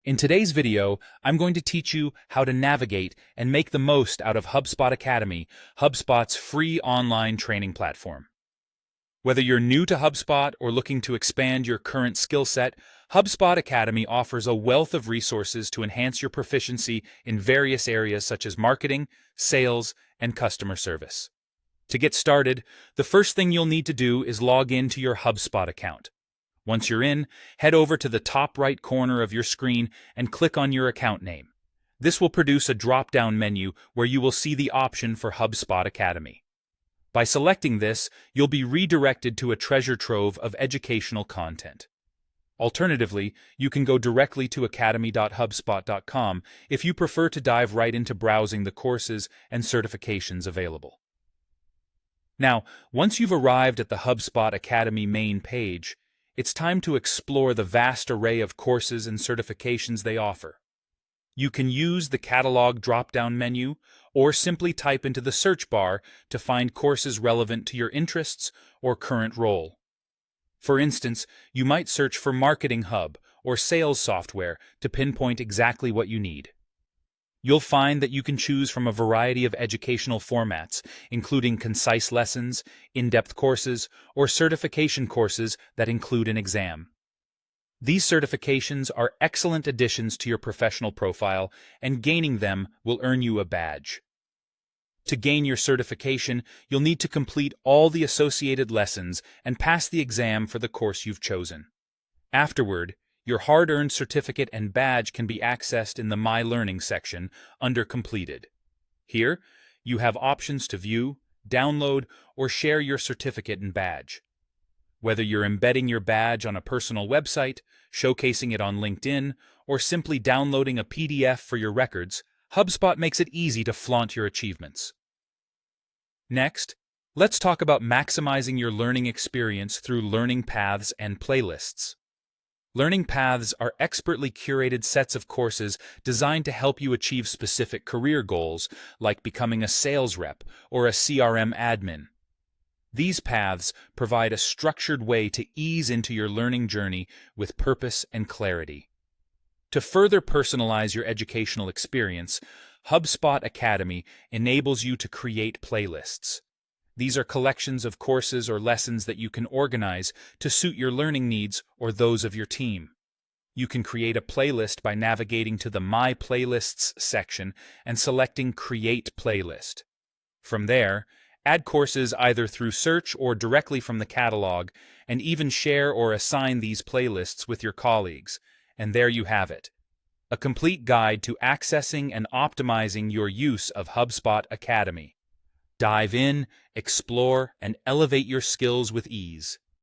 In today's video, I'm going to teach you how to navigate and make the most out of HubSpot Academy, HubSpot's free online training platform. Whether you're new to HubSpot or looking to expand your current skill set, HubSpot Academy offers a wealth of resources to enhance your proficiency in various areas such as marketing, sales, and customer service. To get started, the first thing you'll need to do is log in to your HubSpot account. Once you're in, head over to the top right corner of your screen and click on your account name. This will produce a drop-down menu where you will see the option for HubSpot Academy. By selecting this, you'll be redirected to a treasure trove of educational content. Alternatively, you can go directly to academy.hubspot.com if you prefer to dive right into browsing the courses and certifications available. Now, once you've arrived at the HubSpot Academy main page, it's time to explore the vast array of courses and certifications they offer. You can use the catalog drop-down menu or simply type into the search bar to find courses relevant to your interests or current role. For instance, you might search for Marketing Hub or sales software to pinpoint exactly what you need. You'll find that you can choose from a variety of educational formats, including concise lessons, in-depth courses, or certification courses that include an exam. These certifications are excellent additions to your professional profile, and gaining them will earn you a badge. To gain your certification, you'll need to complete all the associated lessons and pass the exam for the course you've chosen. Afterward, your hard-earned certificate and badge can be accessed in the My Learning section under Completed. Here, you have options to view, download, or share your certificate and badge. Whether you're embedding your badge on a personal website, showcasing it on LinkedIn, or simply downloading a PDF for your records, HubSpot makes it easy to flaunt your achievements. Next, let's talk about maximizing your learning experience through learning paths and playlists. Learning paths are expertly curated sets of courses designed to help you achieve specific career goals, like becoming a sales rep or a CRM admin. These paths provide a structured way to ease into your learning journey with purpose and clarity. To further personalize your educational experience, HubSpot Academy enables you to create playlists. These are collections of courses or lessons that you can organize to suit your learning needs or those of your team. You can create a playlist by navigating to the My Playlists section and selecting Create Playlist. From there, add courses either through search or directly from the catalog, and even share or assign these playlists with your colleagues. And there you have it, a complete guide to accessing and optimizing your use of HubSpot Academy. Dive in, explore, and elevate your skills with ease.